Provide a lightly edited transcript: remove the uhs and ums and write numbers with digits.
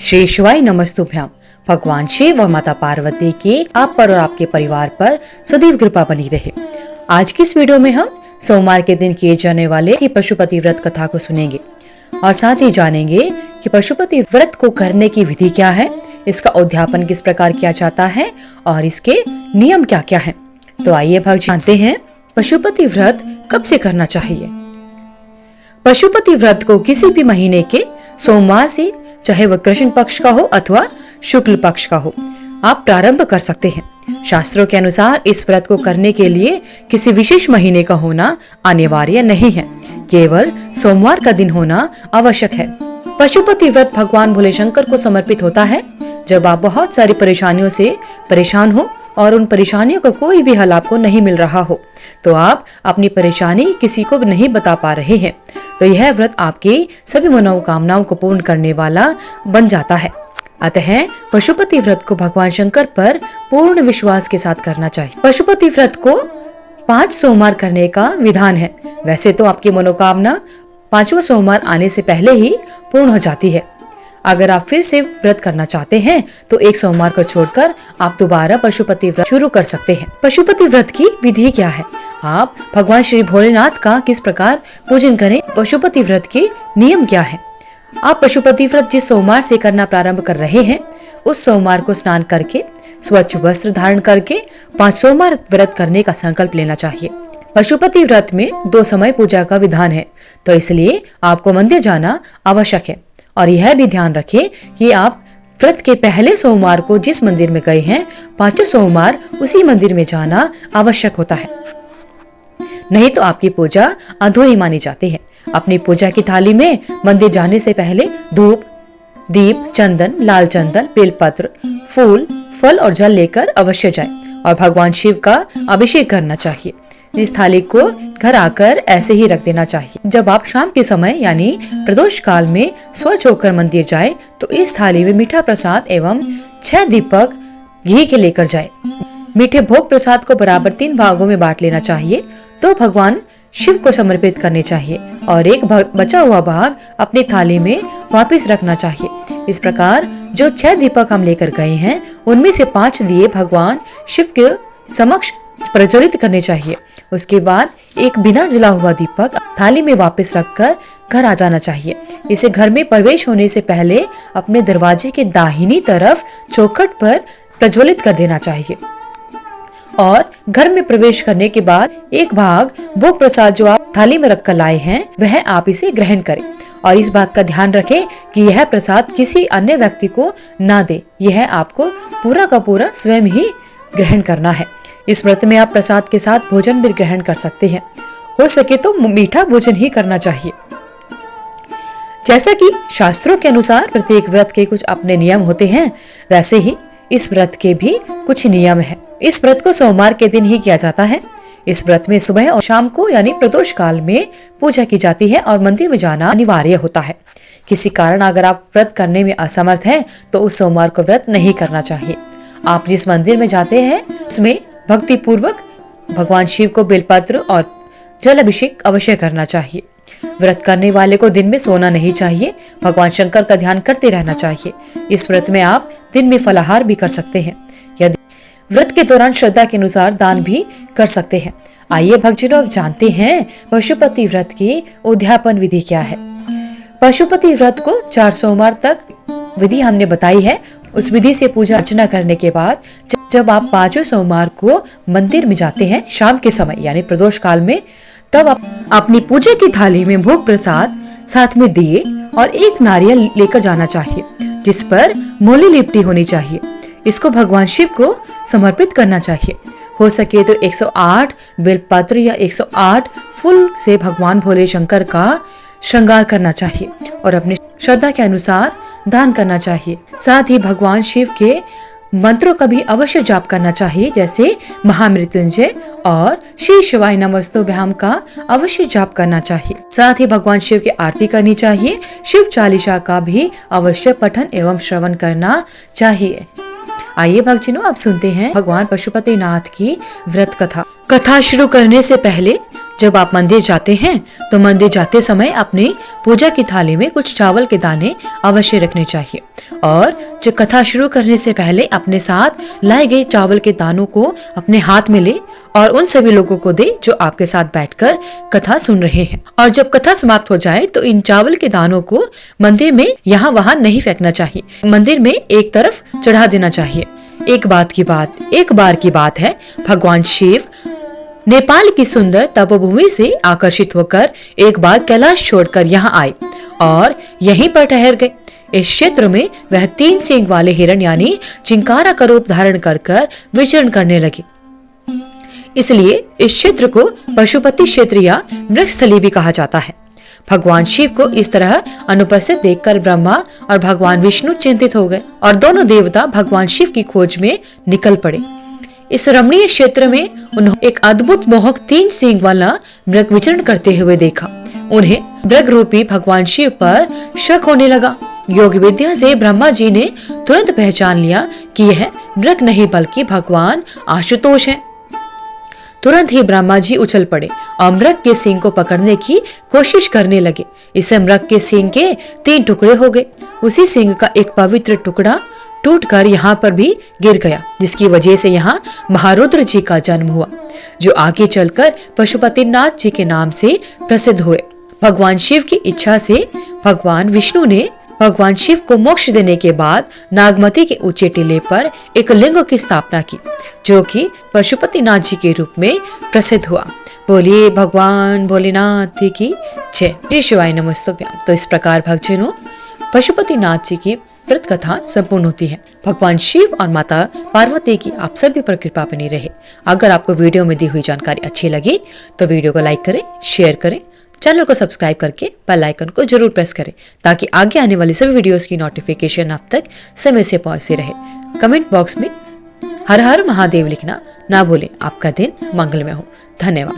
श्री शिवाय नमस्तुभ्याम। भगवान शिव और माता पार्वती की आप पर और आपके परिवार पर सदैव कृपा बनी रहे। आज की इस वीडियो में हम सोमवार के दिन किए जाने वाले पशुपति व्रत कथा को सुनेंगे और साथ ही जानेंगे कि पशुपति व्रत को करने की विधि क्या है, इसका उद्यापन किस प्रकार किया जाता है और इसके नियम क्या क्या हैं। तो आइए भक्त जानते हैं पशुपति व्रत कब से करना चाहिए। पशुपति व्रत को किसी भी महीने के सोमवार से, चाहे वह कृष्ण पक्ष का हो अथवा शुक्ल पक्ष का हो, आप प्रारंभ कर सकते हैं। शास्त्रों के अनुसार इस व्रत को करने के लिए किसी विशेष महीने का होना अनिवार्य नहीं है, केवल सोमवार का दिन होना आवश्यक है। पशुपति व्रत भगवान भोले शंकर को समर्पित होता है जब आप बहुत सारी परेशानियों से परेशान हो और उन परेशानियों का कोई भी हल आपको नहीं मिल रहा हो, तो आप अपनी परेशानी किसी को नहीं बता पा रहे हैं, तो यह व्रत आपकी सभी मनोकामनाओं को पूर्ण करने वाला बन जाता है। अतः पशुपति व्रत को भगवान शंकर पर पूर्ण विश्वास के साथ करना चाहिए। पशुपति व्रत को 5 सोमवार करने का विधान है। वैसे तो आपकी मनोकामना 5वां सोमवार आने से पहले ही पूर्ण हो जाती है। अगर आप फिर से व्रत करना चाहते हैं तो एक सोमवार को छोड़कर आप दोबारा पशुपति व्रत शुरू कर सकते हैं। पशुपति व्रत की विधि क्या है, आप भगवान श्री भोलेनाथ का किस प्रकार पूजन करें, पशुपति व्रत के नियम क्या है। आप पशुपति व्रत जिस सोमवार से करना प्रारंभ कर रहे हैं, उस सोमवार को स्नान करके स्वच्छ वस्त्र धारण करके 5 सोमवार व्रत करने का संकल्प लेना चाहिए। पशुपति व्रत में 2 समय पूजा का विधान है, तो इसलिए आपको मंदिर जाना आवश्यक है। और यह भी ध्यान रखें कि आप व्रत के पहले सोमवार को जिस मंदिर में गए हैं, 5 सोमवार उसी मंदिर में जाना आवश्यक होता है, नहीं तो आपकी पूजा अधूरी मानी जाती है। अपनी पूजा की थाली में मंदिर जाने से पहले धूप, दीप, चंदन, लाल चंदन, बेलपत्र, फूल, फल और जल लेकर अवश्य जाएं और भगवान शिव का अभिषेक करना चाहिए। इस थाली को घर आकर ऐसे ही रख देना चाहिए। जब आप शाम के समय यानी प्रदोष काल में स्वच्छ होकर मंदिर जाएं, तो इस थाली में मीठा प्रसाद एवं 6 दीपक घी के लेकर जाएं। मीठे भोग प्रसाद को बराबर 3 भागों में बांट लेना चाहिए, तो भगवान शिव को समर्पित करने चाहिए और एक बचा हुआ भाग अपनी थाली में वापस रखना चाहिए। इस प्रकार जो 6 दीपक हम लेकर गए हैं, उनमें से 5 दिए भगवान शिव के समक्ष प्रज्वलित करने चाहिए। उसके बाद एक बिना जला हुआ दीपक थाली में वापस रखकर घर आ जाना चाहिए। इसे घर में प्रवेश होने से पहले अपने दरवाजे के दाहिनी तरफ चौखट पर प्रज्वलित कर देना चाहिए और घर में प्रवेश करने के बाद एक भाग भोग प्रसाद जो आप थाली में रखकर लाए हैं, वह आप इसे ग्रहण करें और इस बात का ध्यान रखें कि यह प्रसाद किसी अन्य व्यक्ति को ना दे। यह आपको पूरा का पूरा स्वयं ही ग्रहण करना है। इस व्रत में आप प्रसाद के साथ भोजन भी ग्रहण कर सकते हैं। हो सके तो मीठा भोजन ही करना चाहिए। जैसा कि शास्त्रों के अनुसार प्रत्येक व्रत के कुछ अपने नियम होते हैं, वैसे ही इस व्रत के भी कुछ नियम हैं। इस व्रत को सोमवार के दिन ही किया जाता है। इस व्रत में सुबह और शाम को यानी प्रदोष काल में पूजा की जाती है और मंदिर में जाना अनिवार्य होता है। किसी कारण अगर आप व्रत करने में असमर्थ हैं, तो उस सोमवार को व्रत नहीं करना चाहिए। आप जिस मंदिर में जाते हैं, उसमें भक्ति पूर्वक भगवान शिव को बेलपत्र और जल अभिषेक अवश्य करना चाहिए। व्रत करने वाले को दिन में सोना नहीं चाहिए, भगवान शंकर का ध्यान करते रहना चाहिए। इस व्रत में आप दिन में फलाहार भी कर सकते हैं। यदि व्रत के दौरान श्रद्धा के अनुसार दान भी कर सकते हैं। आइए भक्तजनों, अब जानते हैं पशुपति व्रत की उद्यापन विधि क्या है। पशुपति व्रत को 4 सोमवार तक विधि हमने बताई है। उस विधि से पूजा अर्चना करने के बाद जब आप 5वें सोमवार को मंदिर में जाते हैं शाम के समय यानी प्रदोष काल में, तब आप अपनी पूजा की थाली में भोग प्रसाद, साथ में दिए और एक नारियल लेकर जाना चाहिए, जिस पर मोली लिपटी होनी चाहिए। इसको भगवान शिव को समर्पित करना चाहिए। हो सके तो 108 बेलपत्र या 108 फूल से भगवान भोले शंकर का श्रृंगार करना चाहिए और अपनी श्रद्धा के अनुसार दान करना चाहिए। साथ ही भगवान शिव के मंत्रों का भी अवश्य जाप करना चाहिए, जैसे महामृत्युंजय और श्री शिवाय नमस्तुभ्याम का अवश्य जाप करना चाहिए। साथ ही भगवान शिव की आरती करनी चाहिए। शिव चालीसा का भी अवश्य पठन एवं श्रवण करना चाहिए। आइए भक्तजनों, अब सुनते हैं भगवान पशुपति नाथ की व्रत कथा। कथा शुरू करने से पहले जब आप मंदिर जाते हैं तो मंदिर जाते समय अपने पूजा की थाली में कुछ चावल के दाने अवश्य रखने चाहिए और जो कथा शुरू करने से पहले अपने साथ लाए गए चावल के दानों को अपने हाथ में ले और उन सभी लोगों को दे जो आपके साथ बैठकर कथा सुन रहे हैं। और जब कथा समाप्त हो जाए तो इन चावल के दानों को मंदिर में यहाँ वहाँ नहीं फेंकना चाहिए, मंदिर में एक तरफ चढ़ा देना चाहिए। एक बार की बात है, भगवान शिव नेपाल की सुंदर तपोभूमि से आकर्षित होकर एक बार कैलाश छोड़कर यहाँ आए और यहीं पर ठहर गए। इस क्षेत्र में वह 3 सींग वाले हिरण यानी चिंकारा का रूप धारण कर विचरण करने लगे। इसलिए इस क्षेत्र को पशुपति क्षेत्र या मृगस्थली भी कहा जाता है। भगवान शिव को इस तरह अनुपस्थित देखकर ब्रह्मा और भगवान विष्णु चिंतित हो गए और दोनों देवता भगवान शिव की खोज में निकल पड़े। इस रमणीय क्षेत्र में उन्होंने एक अद्भुत मोहक 3 सींग वाला मृग विचरण करते हुए देखा। उन्हें मृग रूपी भगवान शिव पर शक होने लगा। योग विद्या से ब्रह्मा जी ने तुरंत पहचान लिया कि यह मृग नहीं बल्कि भगवान आशुतोष हैं। तुरंत ही ब्रह्मा जी उछल पड़े और मृग के सींग को पकड़ने की कोशिश करने लगे। इससे मृग के सींग के 3 टुकड़े हो गए। उसी सींग का एक पवित्र टुकड़ा टूटकर यहाँ पर भी गिर गया, जिसकी वजह से यहाँ महारुद्र जी का जन्म हुआ, जो आगे चलकर पशुपतिनाथ जी के नाम से प्रसिद्ध हुए। भगवान शिव की इच्छा से भगवान विष्णु ने भगवान शिव को मोक्ष देने के बाद नागमती के ऊंचे टीले पर एक लिंग की स्थापना की, जो कि पशुपतिनाथ जी के रूप में प्रसिद्ध हुआ। बोलिए भगवान भोलेनाथ की जय। श्री शिवाय नमस्तुभ्यम। तो इस प्रकार भक्तजनों पशुपतिनाथ जी की व्रत कथा संपूर्ण होती है। भगवान शिव और माता पार्वती की आप सभी पर कृपा बनी रहे। अगर आपको वीडियो में दी हुई जानकारी अच्छी लगी तो वीडियो को लाइक करें, शेयर करें, चैनल को सब्सक्राइब करके बेल आइकन को जरूर प्रेस करें ताकि आगे आने वाली सभी वीडियोस की नोटिफिकेशन आप तक समय से पहुंचती रहे। कमेंट बॉक्स में हर हर महादेव लिखना ना भूलें। आपका दिन मंगलमय हो। धन्यवाद।